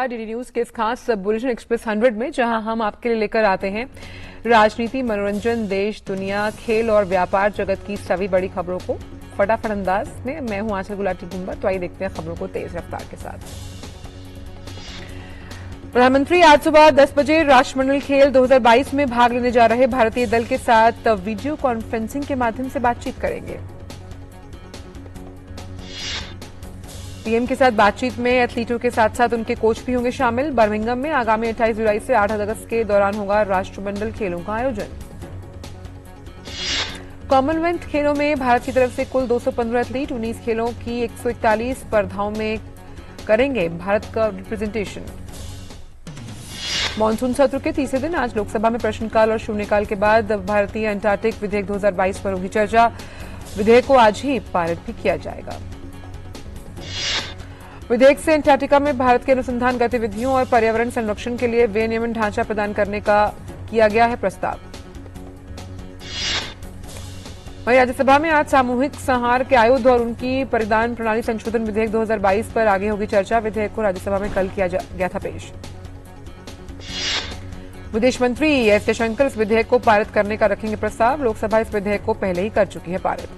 DD news के इस खास बुलेटिन एक्सप्रेस 100 में जहां हम आपके लिए लेकर आते हैं राजनीति, मनोरंजन, देश, दुनिया, खेल और व्यापार जगत की सभी बड़ी खबरों को फटाफट अंदाज में। मैं हूं आंचल गुलाटी गुंबर। तो आइए देखते हैं खबरों को तेज रफ्तार के साथ। प्रधानमंत्री आज सुबह 10 बजे राष्ट्रमंडल खेल 2022 में भाग लेने जा रहे भारतीय दल के साथ वीडियो कॉन्फ्रेंसिंग के माध्यम से बातचीत करेंगे। पीएम के साथ बातचीत में एथलीटों के साथ साथ उनके कोच भी होंगे शामिल। बर्मिंघम में आगामी 28 जुलाई से 8 अगस्त के दौरान होगा राष्ट्रमंडल खेलों का आयोजन। कॉमनवेल्थ खेलों में भारत की तरफ से कुल 215 एथलीट 19 खेलों की 141 स्पर्धाओं में करेंगे भारत का रिप्रेजेंटेशन। मानसून सत्र के तीसरे दिन आज लोकसभा में प्रश्नकाल और शून्यकाल के बाद भारतीय अंटार्कटिक विधेयक 2022 पर होगी चर्चा। विधेयक को आज ही पारित भी किया जाएगा। विधेयक से अंटार्कटिका में भारत के अनुसंधान गतिविधियों और पर्यावरण संरक्षण के लिए विनियमन ढांचा प्रदान करने का किया गया है प्रस्ताव। वहीं राज्यसभा में आज सामूहिक संहार के आयुध और उनकी परिधान प्रणाली संशोधन विधेयक 2022 पर आगे होगी चर्चा। विधेयक को राज्यसभा में कल किया गया था पेश। विदेश मंत्री एस जयशंकर इस विधेयक को पारित करने का रखेंगे प्रस्ताव। लोकसभा इस विधेयक को पहले ही कर चुकी है पारित।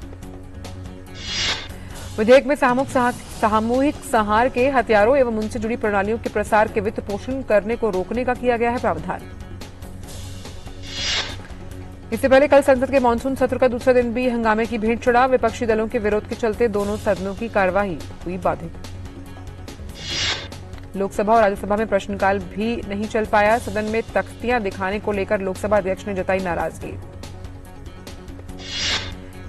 विधेयक में सामूहिक संहार के हथियारों एवं उनसे जुड़ी प्रणालियों के प्रसार के वित्त पोषण करने को रोकने का किया गया है प्रावधान। इससे पहले कल संसद के मानसून सत्र का दूसरा दिन भी हंगामे की भीड़ चढ़ा। विपक्षी दलों के विरोध के चलते दोनों सदनों की कार्यवाही हुई बाधित। लोकसभा और राज्यसभा में प्रश्नकाल भी नहीं चल पाया। सदन में तख्तियां दिखाने को लेकर लोकसभा अध्यक्ष ने जताई नाराजगी।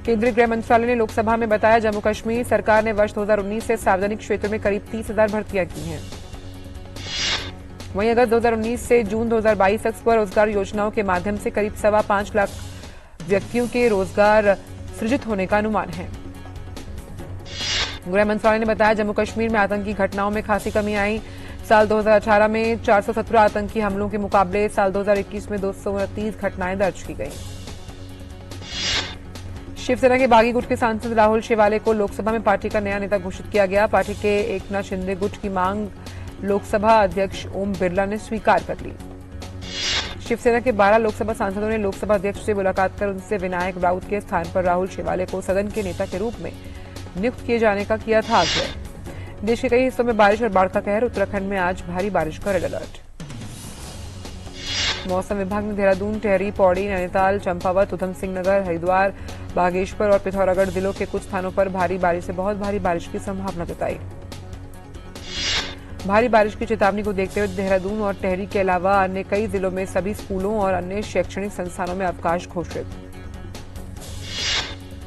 केंद्रीय गृह मंत्रालय ने लोकसभा में बताया जम्मू कश्मीर सरकार ने वर्ष 2019 से सार्वजनिक क्षेत्र में करीब 30,000 भर्तियां की हैं। वहीं अगस्त 2019 से जून 2022 तक स्वरोजगार योजनाओं के माध्यम से करीब 5.25 लाख व्यक्तियों के रोजगार सृजित होने का अनुमान है। गृह मंत्रालय ने बताया जम्मू कश्मीर में आतंकी घटनाओं में खासी कमी आई। साल 2018 में 417 आतंकी हमलों के मुकाबले साल 2021 में 229 घटनाएं दर्ज की गई। शिवसेना के बागी गुट के सांसद राहुल शेवाले को लोकसभा में पार्टी का नया नेता घोषित किया गया। पार्टी के एकनाथ शिंदे गुट की मांग लोकसभा अध्यक्ष ओम बिरला ने स्वीकार कर ली। शिवसेना के 12 लोकसभा सांसदों ने लोकसभा अध्यक्ष से मुलाकात कर उनसे विनायक राउत के स्थान पर राहुल शेवाले को सदन के नेता के रूप में नियुक्त किए जाने का किया था आग्रह। देश के कई हिस्सों में बारिश और बाढ़ का कहर। उत्तराखंड में आज भारी बारिश का रेड अलर्ट। मौसम विभाग ने देहरादून, टिहरी, पौड़ी, नैनीताल, चंपावत, उधम सिंह नगर, हरिद्वार, बागेश्वर और पिथौरागढ़ जिलों के कुछ स्थानों पर भारी बारिश से बहुत भारी बारिश की संभावना जताई। भारी बारिश की चेतावनी को देखते हुए देहरादून और टिहरी के अलावा अन्य कई जिलों में सभी स्कूलों और अन्य शैक्षणिक संस्थानों में अवकाश घोषित।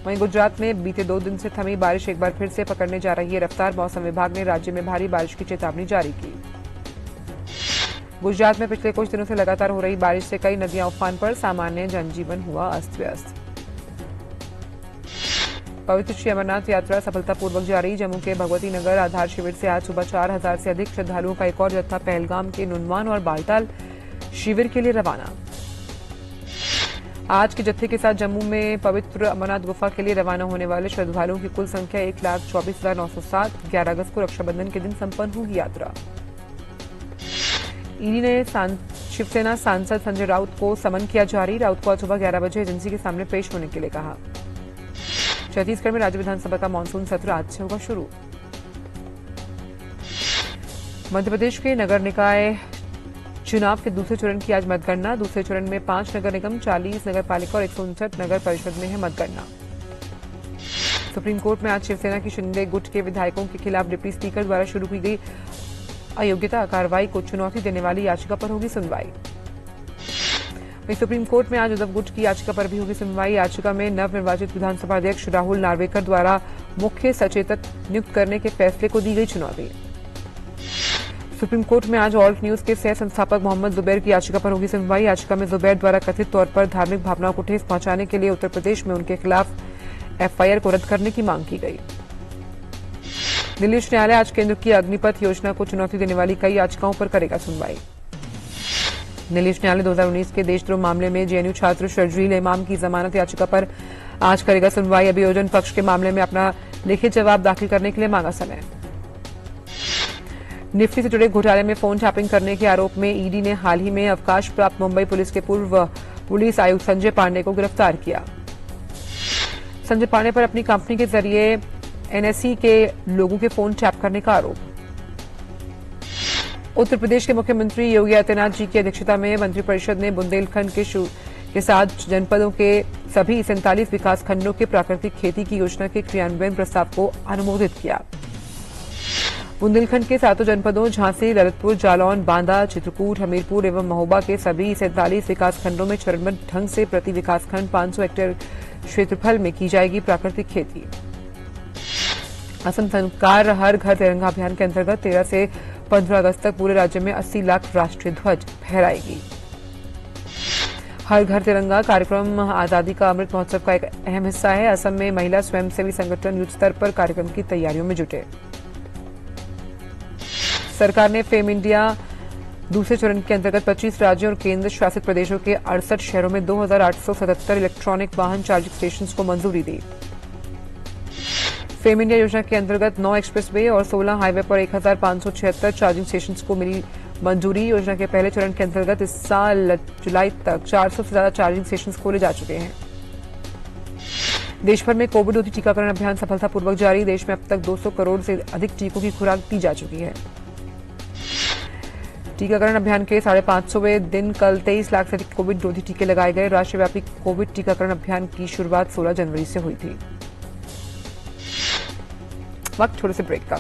वहीं गुजरात में बीते 2 दिन से थमी बारिश एक बार फिर से पकड़ने जा रही है रफ्तार। मौसम विभाग ने राज्य में भारी बारिश की चेतावनी जारी की। गुजरात में पिछले कुछ दिनों से लगातार हो रही बारिश से कई नदियां उफान पर। सामान्य जनजीवन हुआ अस्त व्यस्त। पवित्र श्री अमरनाथ यात्रा सफलतापूर्वक जारी। जम्मू के भगवती नगर आधार शिविर से आज सुबह 4,000 से अधिक श्रद्धालुओं का एक और जत्था पहलगाम के नुनवान और बालताल शिविर के लिए रवाना। आज के जत्थे के साथ जम्मू में पवित्र अमरनाथ गुफा के लिए रवाना होने वाले श्रद्धालुओं की कुल संख्या 1,24,907। 11 अगस्त को रक्षाबंधन के दिन संपन्न होगी यात्रा। ईडी ने शिवसेना सांसद संजय राउत को समन किया जारी। राउत को आज सुबह 11 बजे एजेंसी के सामने पेश होने के लिए कहा। छत्तीसगढ़ में राज्य विधानसभा का मानसून सत्र आज से होगा शुरू। मध्यप्रदेश के नगर निकाय चुनाव के दूसरे चरण की आज मतगणना। दूसरे चरण में 5 नगर निगम, 40 नगर पालिका और 159 नगर परिषद में है मतगणना। सुप्रीम कोर्ट में आज शिवसेना की शिंदे गुट के विधायकों के खिलाफ डिप्टी स्पीकर द्वारा शुरू की गई अयोग्यता कार्रवाई को चुनौती देने वाली याचिका पर होगी सुनवाई। वहीं सुप्रीम कोर्ट में आज उद्धव गुट की याचिका पर भी होगी सुनवाई। याचिका में नवनिर्वाचित विधानसभा अध्यक्ष राहुल नार्वेकर द्वारा मुख्य सचेतक नियुक्त करने के फैसले को दी गई चुनौती। सुप्रीम कोर्ट में आज ऑल्ट न्यूज के सह संस्थापक मोहम्मद जुबैर की याचिका पर होगी सुनवाई। याचिका में जुबैर द्वारा कथित तौर पर धार्मिक भावनाओं को ठेस पहुंचाने के लिए उत्तर प्रदेश में उनके खिलाफ एफआईआर को रद्द करने की मांग की गई। दिल्ली उच्च न्यायालय आज केंद्र की अग्निपथ योजना को चुनौती देने वाली कई याचिकाओं पर करेगा सुनवाई। दिल्ली उच्च न्यायालय 2019 के देशद्रोह मामले में जेएनयू छात्र शर्जील इमाम की जमानत याचिका पर आज करेगा सुनवाई। अभियोजन पक्ष के मामले में अपना लिखित जवाब दाखिल करने के लिए मांगा समय। निफ्टी से जुड़े घोटाले में फोन टैपिंग करने के आरोप में ईडी ने हाल ही में अवकाश प्राप्त मुंबई पुलिस के पूर्व पुलिस आयुक्त संजय पांडे को गिरफ्तार किया। संजय पांडे पर अपनी कंपनी के जरिए एनएसई के लोगों के फोन टैप करने का आरोप। उत्तर प्रदेश के मुख्यमंत्री योगी आदित्यनाथ जी की अध्यक्षता में मंत्रिपरिषद ने बुंदेलखंड के साथ जनपदों के सभी 47 विकास खंडों के प्राकृतिक खेती की योजना के क्रियान्वयन प्रस्ताव को अनुमोदित किया। बुंदेलखंड के सातों जनपदों झांसी, ललितपुर, जालौन, बांदा, चित्रकूट, हमीरपुर एवं महोबा के सभी 47 विकास खंडों में चरणबद्ध ढंग से प्रति विकासखंड 500 हेक्टेयर क्षेत्रफल में की जाएगी प्राकृतिक खेती। असम सरकार हर घर तिरंगा अभियान के अंतर्गत 13 से 15 अगस्त तक पूरे राज्य में 80 लाख राष्ट्रीय ध्वज फहराएगी। हर घर तिरंगा कार्यक्रम आजादी का अमृत महोत्सव का एक अहम हिस्सा है। असम में महिला स्वयंसेवी संगठन युद्ध स्तर पर कार्यक्रम की तैयारियों में जुटे। सरकार ने फेम इंडिया दूसरे चरण के अंतर्गत 25 राज्यों और केंद्र शासित प्रदेशों के 68 शहरों में 2877 इलेक्ट्रॉनिक वाहन चार्जिंग स्टेशंस को मंजूरी दी। फेम इंडिया योजना के अंतर्गत 9 एक्सप्रेसवे और 16 हाईवे पर 1576 चार्जिंग स्टेशंस को मिली मंजूरी। योजना के पहले चरण के अंतर्गत इस साल जुलाई तक 400 से ज्यादा चार्जिंग स्टेशंस खोले जा चुके हैं। देश भर में कोविड रोधी टीकाकरण अभियान सफलतापूर्वक जारी। देश में अब तक 200 करोड़ से अधिक टीकों की खुराक दी जा चुकी है। टीकाकरण अभियान के 550वें दिन कल 23 लाख से अधिक कोविड रोधी टीके लगाए गए। राष्ट्रव्यापी कोविड टीकाकरण अभियान की शुरुआत 16 जनवरी से हुई थी। वक्त थोड़े से ब्रेक का।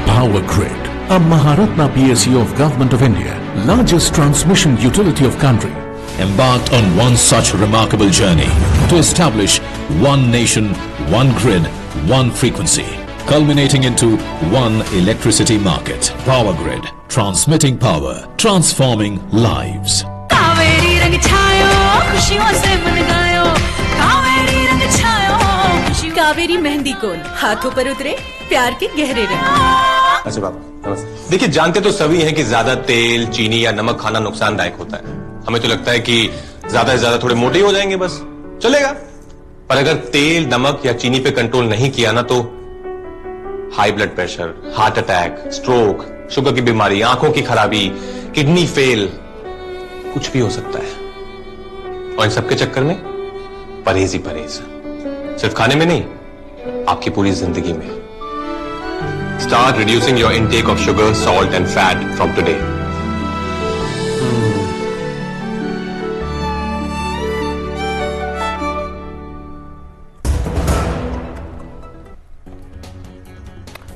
Power Grid, a Maharatna PSU of Government of India, largest transmission utility of country, embarked on one such remarkable journey to establish one nation, one grid, one frequency, culminating into one electricity market. Power Grid, transmitting power, transforming lives. Kaveri रंग छायो, खुशियों से मन गायो, कावेरी रंग छायो, कावेरी मेहंदी कोन हाथों पर उतरे प्यार के गहरे रंग। अच्छा बाबा नमस्ते। देखिए जानते तो सभी हैं कि ज्यादा तेल, चीनी या नमक खाना नुकसानदायक होता है। हमें तो लगता है कि ज्यादा से ज्यादा थोड़े मोटे ही हो जाएंगे, बस चलेगा। पर अगर तेल, नमक या चीनी पे कंट्रोल नहीं किया ना तो high blood pressure, heart attack, stroke, sugar की बीमारी, आंखों की खराबी, किडनी फेल, कुछ भी हो सकता है। और इन सबके चक्कर में परहेज ही परहेज, सिर्फ खाने में नहीं, आपकी पूरी जिंदगी में। Start reducing your intake of sugar, salt and fat from today.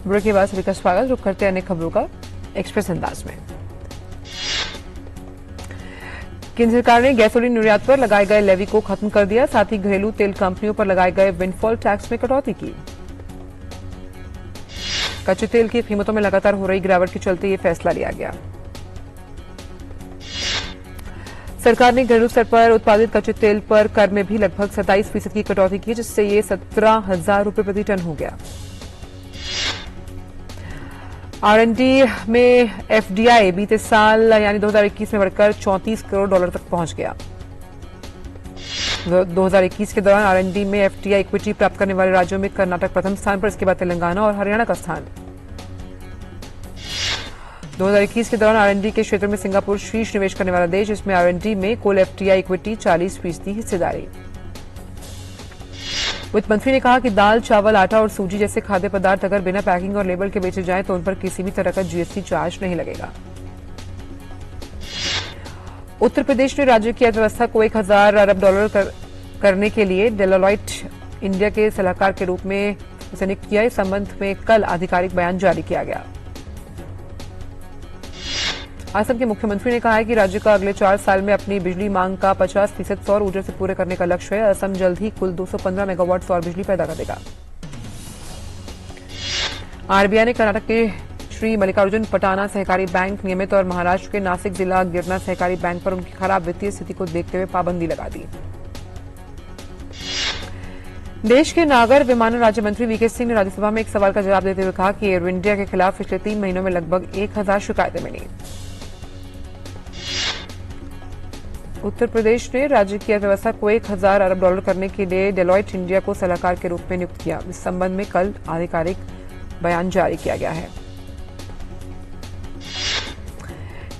Break के बाद सभी का स्वागत। रुक करते हैं अन्य खबरों का एक्सप्रेस अंदाज में। केंद्र सरकार ने गैसोलीन निर्यात पर लगाए गए लेवी को खत्म कर दिया। साथ ही घरेलू तेल कंपनियों पर लगाए गए विंडफॉल टैक्स में कटौती की। कच्चे तेल की कीमतों में लगातार हो रही गिरावट के चलते ये फैसला लिया गया। सरकार ने घरेलू स्तर पर उत्पादित कच्चे तेल पर कर में भी लगभग 27% की कटौती की, जिससे ये 17,000 रुपये प्रति टन हो गया। आरएनडी में एफडीआई बीते साल यानी 2021 में बढ़कर $34 करोड़ तक पहुंच गया। 2021 के दौरान आरएनडी में एफडीआई इक्विटी प्राप्त करने वाले राज्यों में कर्नाटक प्रथम स्थान पर, इसके बाद तेलंगाना और हरियाणा का स्थान। 2021 के दौरान आरएनडी के क्षेत्र में सिंगापुर शीर्ष निवेश करने वाला देश, इसमें आरएनडी में कुल एफडीआई इक्विटी 40% हिस्सेदारी। वित्त मंत्री ने कहा कि दाल, चावल, आटा और सूजी जैसे खाद्य पदार्थ अगर बिना पैकिंग और लेबल के बेचे जाएं तो उन पर किसी भी तरह का जीएसटी चार्ज नहीं लगेगा। उत्तर प्रदेश ने राज्य की अर्थव्यवस्था को 1,000 अरब डॉलर करने के लिए डेलोइट इंडिया के सलाहकार के रूप में उसे नियुक्त किया। इस संबंध में कल आधिकारिक बयान जारी किया गया। असम के मुख्यमंत्री ने कहा है कि राज्य का अगले 4 साल में अपनी बिजली मांग का 50% सौर ऊर्जा से पूरे करने का लक्ष्य है। असम जल्द ही कुल 215 मेगावाट सौर बिजली पैदा कर देगा। आरबीआई ने कर्नाटक के श्री मल्लिकार्जुन पटाना सहकारी बैंक नियमित और महाराष्ट्र के नासिक जिला गिरना सहकारी बैंक पर उनकी खराब वित्तीय स्थिति को देखते हुए पाबंदी लगा दी। देश के नागर विमानन राज्य मंत्री वीके सिंह ने राज्यसभा में एक सवाल का जवाब देते हुए कहा कि एयर इंडिया के खिलाफ पिछले 3 महीनों में लगभग 1,000 शिकायतें मिली। उत्तर प्रदेश ने राज्य की अर्थव्यवस्था को 1,000 अरब डॉलर करने के लिए डेलोइट इंडिया को सलाहकार के रूप में नियुक्त किया। इस संबंध में कल आधिकारिक बयान जारी किया गया है।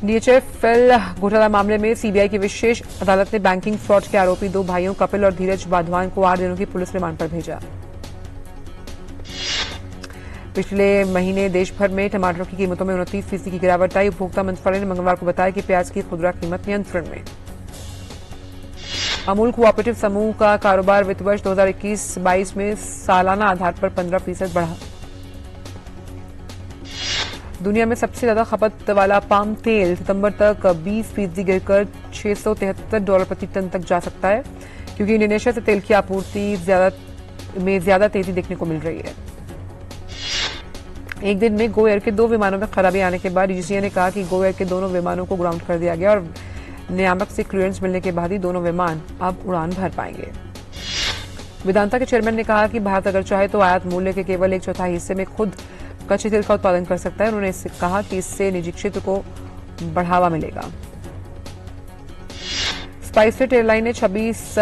डीएचएफएल घोटाला मामले में सीबीआई की विशेष अदालत ने बैंकिंग फ्रॉड के आरोपी 2 भाइयों कपिल और धीरज वाधवान को 8 दिनों की पुलिस रिमांड पर भेजा। पिछले महीने देश भर में टमाटरों की कीमतों में 29% की गिरावट आई। उपभोक्ता मंत्रालय ने मंगलवार को बताया कि प्याज की खुदरा कीमत नियंत्रण में। अमूल कोऑपरेटिव समूह का कारोबार वित्त वर्ष 2021-22 में सालाना आधार पर 15% बढ़ा। दुनिया में सबसे ज्यादा खपत वाला पाम तेल सितंबर तक 20% गिरकर $673 प्रति टन तक जा सकता है, क्योंकि इंडोनेशिया से तेल की आपूर्ति ज्यादा तेजी देखने को मिल रही है। एक दिन में गो एयर के 2 विमानों में खराबी आने के बाद डीजीसीए ने कहा कि गो एयर के दोनों विमानों को ग्राउंड कर दिया गया और नियामक से क्लियरेंस मिलने के बाद ही दोनों विमान अब उड़ान भर पाएंगे। वेदांता के चेयरमैन ने कहा कि भारत अगर चाहे तो आयात मूल्य के केवल 1/4 हिस्से में खुद कच्चे तेल का उत्पादन कर सकता है। उन्होंने कहा कि इससे निजी क्षेत्र को बढ़ावा मिलेगा। स्पाइसजेट एयरलाइन ने 26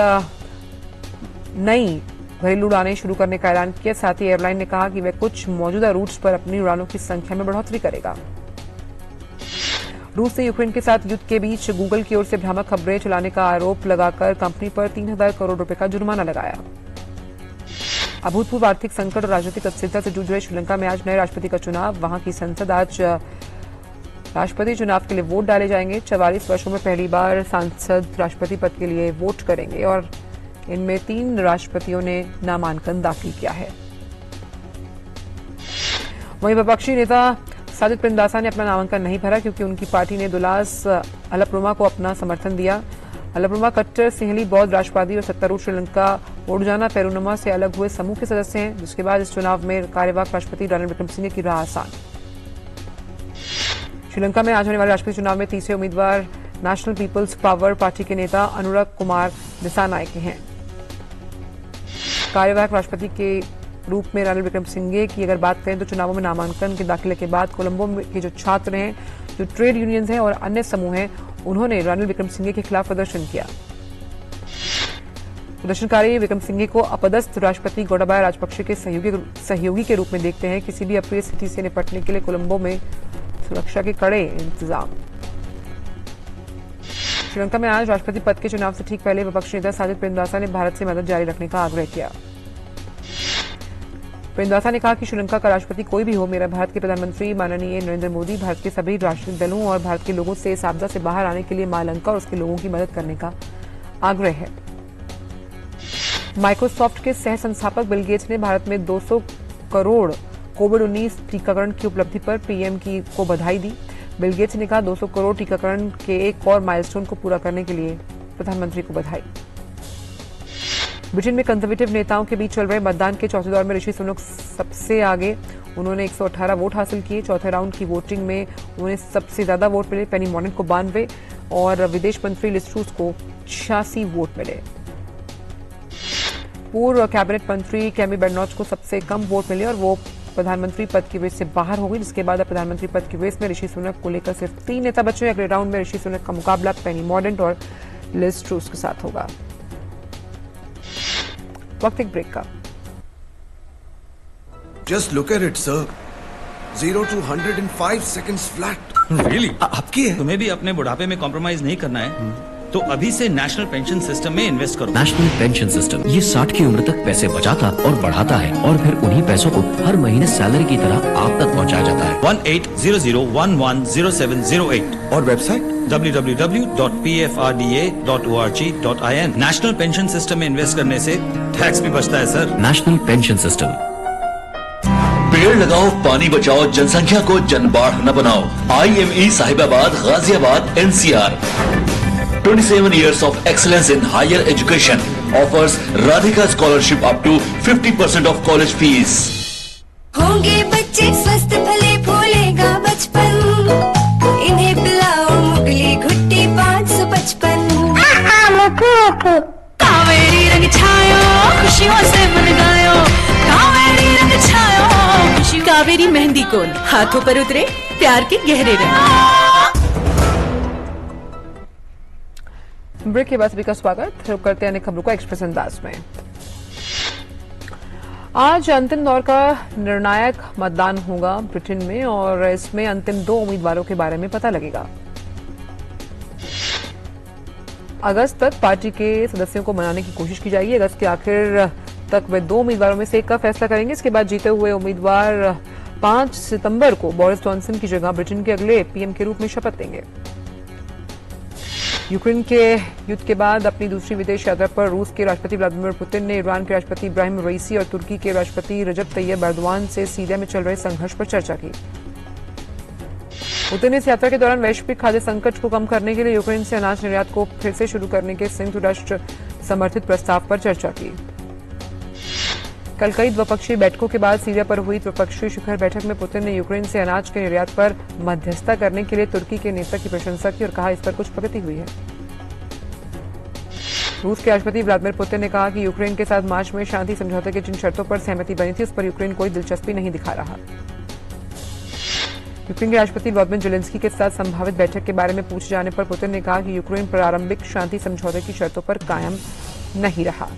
नई घरेलू उड़ानें शुरू करने का ऐलान किया। साथ ही एयरलाइन ने कहा कि वह कुछ मौजूदा रूट्स पर अपनी उड़ानों की संख्या में बढ़ोतरी करेगा। रूस ने यूक्रेन के साथ युद्ध के बीच गूगल की ओर से भ्रामक खबरें चलाने का आरोप लगाकर कंपनी पर 3000 करोड़ रुपए का जुर्माना लगाया। अभूतपूर्व आर्थिक संकट और राजनीतिक अस्थिरता से जूझ रहे श्रीलंका में आज नए राष्ट्रपति का चुनाव। वहां की संसद आज राष्ट्रपति चुनाव के लिए वोट डाले जाएंगे। 44 वर्षों में पहली बार सांसद राष्ट्रपति पद के लिए वोट करेंगे और इनमें 3 राष्ट्रपतियों ने नामांकन दाखिल किया है। वहीं विपक्षी नेता साजिद प्रेमदासा ने अपना नामांकन नहीं भरा, क्योंकि उनकी पार्टी ने दुलास अलप्रुमा को अपना समर्थन दिया। अलप्रुमा कट्टर सिंहली बौद्ध राष्ट्रवादी और सत्तारूढ़ श्रीलंका ओडजाना पेरुनमा से अलग हुए समूह के सदस्य हैं, जिसके बाद इस चुनाव में कार्यवाहक राष्ट्रपति रणिल विक्रमसिंघे की राह आसान। श्रीलंका में आज होने वाले राष्ट्रपति चुनाव में तीसरे उम्मीदवार नेशनल पीपल्स पावर पार्टी के नेता अनुराग कुमार दिसानायके हैं। कार्यवाहक राष्ट्रपति के रूप में रणिल विक्रमसिंघे की अगर बात करें तो चुनावों में नामांकन के दाखिले के बाद कोलंबो के जो छात्र हैं, जो ट्रेड यूनियंस हैं और अन्य समूह हैं, उन्होंने रणिल विक्रमसिंघे के खिलाफ प्रदर्शन किया। प्रदर्शनकारी विक्रमसिंघे को अपदस्थ राष्ट्रपति गोटाबाया राजपक्षे के सहयोगी के रूप में देखते हैं। किसी भी अप्रिय स्थिति से निपटने के लिए कोलंबो में सुरक्षा के कड़े इंतजाम। श्रीलंका में आज राष्ट्रपति पद के चुनाव से ठीक पहले विपक्षी नेता साजिद प्रेमदासा ने भारत से मदद जारी रखने का आग्रह किया। प्रेमदासा ने कहा कि श्रीलंका का राष्ट्रपति कोई भी हो, मेरा भारत के प्रधानमंत्री माननीय नरेंद्र मोदी, भारत के सभी राजनीतिक दलों और भारत के लोगों से इस आपदा से बाहर आने के लिए मां लंका और उसके लोगों की मदद करने का आग्रह है। माइक्रोसॉफ्ट के सह संस्थापक बिल गेट्स ने भारत में 200 करोड़ कोविड-19 टीकाकरण की उपलब्धि पर पीएम को बधाई दी। बिल गेट्स ने कहा 200 करोड़ टीकाकरण के एक और माइलस्टोन को पूरा करने के लिए प्रधानमंत्री को बधाई। ब्रिटेन में कंजर्वेटिव नेताओं के बीच चल रहे मतदान के चौथे दौर में ऋषि सुनक सबसे आगे। उन्होंने 118 वोट हासिल किए। चौथे राउंड की वोटिंग में उन्हें सबसे ज्यादा वोट मिले। पेनी मॉर्गन को 92 और विदेश मंत्री लिज ट्रूस को 86 वोट मिले। पूर्व कैबिनेट मंत्री कैमी बेडनॉच को सबसे कम वोट मिले और वो प्रधानमंत्री पद की रेस से बाहर हो गई, जिसके बाद अब प्रधानमंत्री पद की रेस में ऋषि सुनक को लेकर सिर्फ 3 नेता बचे। अगले राउंड में ऋषि सुनक का मुकाबला पेनी मॉर्गन और लिज ट्रूस के साथ होगा। वक्त एक ब्रेक का। Just look at it, sir. 0 to 100 in 5 seconds flat. Really? आपकी है? तुम्हें भी अपने बुढ़ापे में कॉम्प्रोमाइज नहीं करना है, तो अभी से नेशनल पेंशन सिस्टम में इन्वेस्ट करो। नेशनल पेंशन सिस्टम ये 60 की उम्र तक पैसे बचाता और बढ़ाता है और फिर उन्हीं पैसों को हर महीने सैलरी की तरह आप तक पहुंचाया जाता है। 1800110708 और website www.pfrda.org.in। National pension system में इन्वेस्ट करने से टैक्स भी बचता है सर। National pension system. पेड़ लगाओ, पानी बचाओ, जनसंख्या को जनबाढ़ न बनाओ। IME Sahibabad, Ghaziabad, NCR। 27 years of excellence in higher education offers Radhika scholarship up to 50% of college fees. होंगे बच्चे स्वस्थ भले फूलेगा बचपन, इन्हें पिलाओ मुगली घुट्टी 555। कावेरी रंग छायो खुशियों से मन गायो, कावेरी रंग छायो खुशी। कावेरी मेहंदी कोन हाथों पर उतरे प्यार के गहरे रंग। ब्रेक के बाद सभी का स्वागत। रुक करते हैं खबरों को एक्सप्रेस अंदाज में। आज अंतिम दौर का निर्णायक मतदान होगा ब्रिटेन में और इसमें अंतिम 2 उम्मीदवारों के बारे में पता लगेगा। अगस्त तक पार्टी के सदस्यों को मनाने की कोशिश की जाएगी। अगस्त के आखिर तक वे 2 उम्मीदवारों में से एक का फैसला करेंगे। इसके बाद जीते हुए उम्मीदवार 5 सितंबर को बोरिस जॉनसन की जगह ब्रिटेन के अगले पीएम के रूप में शपथ लेंगे। यूक्रेन के युद्ध के बाद अपनी दूसरी विदेश यात्रा पर रूस के राष्ट्रपति व्लादिमीर पुतिन ने ईरान के राष्ट्रपति इब्राहिम रईसी और तुर्की के राष्ट्रपति रजब तैयब एर्दोआन से सीरिया में चल रहे संघर्ष पर चर्चा की। पुतिन ने इस यात्रा के दौरान वैश्विक खाद्य संकट को कम करने के लिए यूक्रेन से अनाज निर्यात को फिर से शुरू करने के संयुक्त राष्ट्र समर्थित प्रस्ताव पर चर्चा की। कल कई द्विपक्षीय बैठकों के बाद सीरिया पर हुई द्विपक्षीय शिखर बैठक में पुतिन ने यूक्रेन से अनाज के निर्यात पर मध्यस्थता करने के लिए तुर्की के नेता की प्रशंसा की और कहा इस पर कुछ प्रगति हुई है। रूस के राष्ट्रपति व्लादिमीर पुतिन ने कहा कि यूक्रेन के साथ मार्च में शांति समझौते की जिन शर्तों पर सहमति बनी थी उस पर यूक्रेन कोई दिलचस्पी नहीं दिखा रहा। यूक्रेन के राष्ट्रपति व्लादिमीर जेलेंस्की के साथ संभावित बैठक के बारे में पूछे जाने पर पुतिन ने कहा कि यूक्रेन प्रारंभिक शांति समझौते की शर्तों पर कायम नहीं रहा।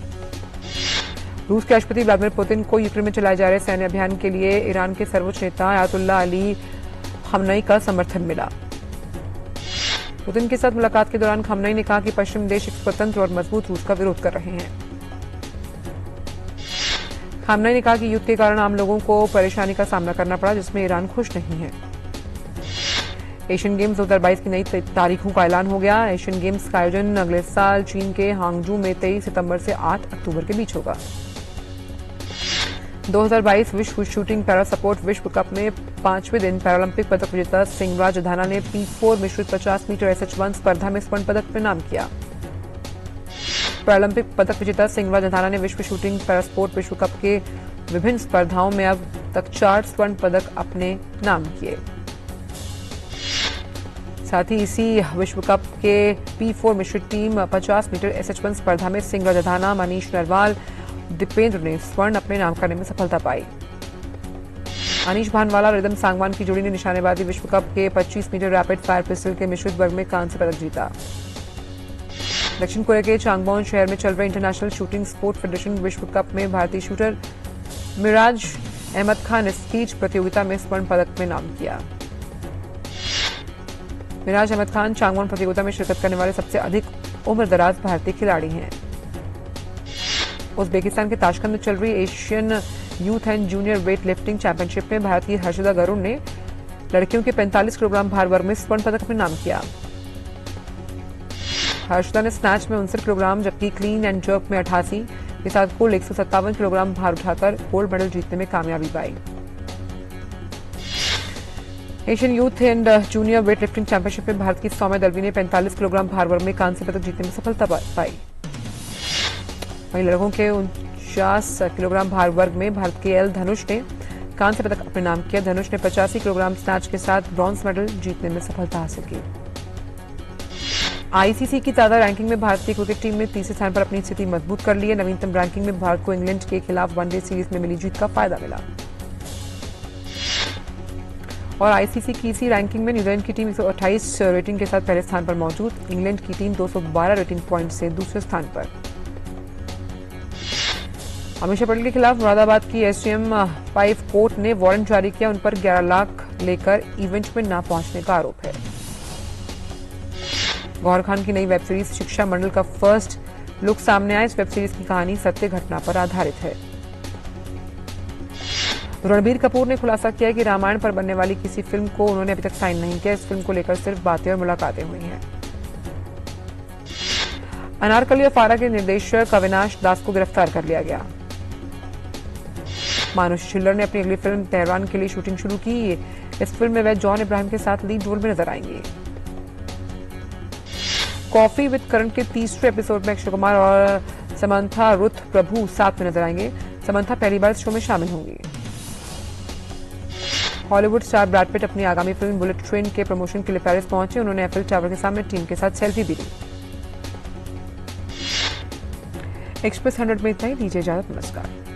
रूस के राष्ट्रपति व्लादिमीर पुतिन को यूक्रेन में चलाए जा रहे सैन्य अभियान के लिए ईरान के सर्वोच्च नेता अयातुल्लाह अली खमनई का समर्थन मिला। पुतिन के साथ मुलाकात के दौरान खमनई ने कहा कि पश्चिमी देश एक स्वतंत्र और मजबूत रूस का विरोध कर रहे हैं। खमनई ने कहा कि युद्ध के कारण आम लोगों को परेशानी का सामना करना पड़ा जिसमें ईरान खुश नहीं है। एशियन गेम्स 2022 की नई तारीखों का ऐलान हो गया। एशियन गेम्स का आयोजन अगले साल चीन के हांगजू में 23 सितंबर से 8 अक्टूबर के बीच होगा। 2022 विश्व शूटिंग पैरा सपोर्ट विश्व कप में 5वें दिन पैरालंपिक पदक विजेता सिंगराज अधाना ने P4 मिश्रित 50 मीटर SH1 स्पर्धा में स्वर्ण पदक पर नाम किया। पैरालंपिक पदक विजेता सिंगराज अधाना ने विश्व शूटिंग पैरा स्पोर्ट विश्व कप के विभिन्न स्पर्धाओं में अब तक 4 स्वर्ण पदक अपने नाम किए। साथ ही इसी विश्व कप के P4 मिश्रित टीम 50 मीटर SH1 स्पर्धा में सिंगराज अधाना, मनीष नरवाल, दीपेंद्र ने स्वर्ण अपने नाम करने में सफलता पाई। अनीश भानवाला और रिदम सांगवान की जोड़ी ने निशानेबाजी विश्व कप के 25 मीटर रैपिड फायर पिस्टल के मिश्रित वर्ग में कांस्य पदक जीता। दक्षिण कोरिया के चांगवोन शहर में चल रहे इंटरनेशनल शूटिंग स्पोर्ट फेडरेशन विश्व कप में भारतीय शूटर मिराज अहमद खान ने स्कीच प्रतियोगिता में स्वर्ण पदक में नाम किया। मिराज अहमद खान चांगवोन प्रतियोगिता में शिरकत करने वाले सबसे अधिक उम्रदराज भारतीय खिलाड़ी हैं। उज्बेकिस्तान के ताशकंद में चल रही Asian youth and junior weight lifting championship में भारत की हर्षदा गरुड़ ने लड़कियों के 45 किलोग्राम भार वर्ग में स्वर्ण पदक अपने नाम किया। हर्षदा ने स्नैच में 59 किलोग्राम जबकि क्लीन एंड जर्क में 88 के साथ कुल 157 किलोग्राम भार उठाकर गोल्ड मेडल जीतने में कामयाबी पाई। Asian youth and junior weight lifting championship में भारत की सौम्या दलवी ने 45 किलोग्राम भार वर्ग में कांस्य पदक जीतने में सफलता पाई। वहीं लड़कों के 49 किलोग्राम भार वर्ग में भारत के एल धनुष ने कांस्य पदक अपने नाम किया। धनुष ने 85 किलोग्राम स्नैच के साथ ब्रॉन्ज मेडल जीतने में सफलता हासिल की। आईसीसी की ताजा रैंकिंग में भारतीय क्रिकेट टीम ने तीसरे स्थान पर अपनी स्थिति मजबूत कर ली है। नवीनतम रैंकिंग में भारत को इंग्लैंड के खिलाफ वनडे सीरीज में मिली जीत का फायदा मिला और आईसीसी की इसी रैंकिंग में न्यूजीलैंड की टीम 128 रेटिंग के साथ पहले स्थान पर मौजूद। इंग्लैंड की टीम 212 रेटिंग पॉइंट से दूसरे स्थान पर। अमीषा पटेल के खिलाफ मुरादाबाद की SGM 5 कोर्ट ने वारंट जारी किया। उन पर 11 लाख लेकर इवेंट में न पहुंचने का आरोप है। गौहर खान की नई वेब सीरीज शिक्षा मंडल का फर्स्ट लुक सामने आया। इस वेब सीरीज की कहानी सत्य घटना पर आधारित है। रणबीर कपूर ने खुलासा किया कि रामायण पर बनने वाली किसी फिल्म को उन्होंने अभी तक साइन नहीं किया। इस फिल्म को लेकर सिर्फ बातें और मुलाकातें हुई हैं। अनारकली और फारा के निर्देशक अविनाश दास को गिरफ्तार कर लिया गया। मानुष छिल्लर ने अपनी अगली फिल्म तेहरान के लिए शूटिंग शुरू की। इस फिल्म में वह जॉन इब्राहिम के साथ लीड रोल में नजर आएंगे। कॉफी विद करण के तीसरे एपिसोड में अक्षय कुमार और समंथा रुथ प्रभु साथ में नजर आएंगे। समंथा पहली बार शो में शामिल होंगी। हॉलीवुड स्टार ब्रैड पिट अपनी आगामी फिल्म बुलेट ट्रेन के प्रमोशन के लिए पेरिस पहुंचे। उन्होंने एफिल टावर के सामने टीम के साथ सेल्फी भी ली। एक्सप्रेस 100 में इतना ही। दीजिए इजाजत। नमस्कार।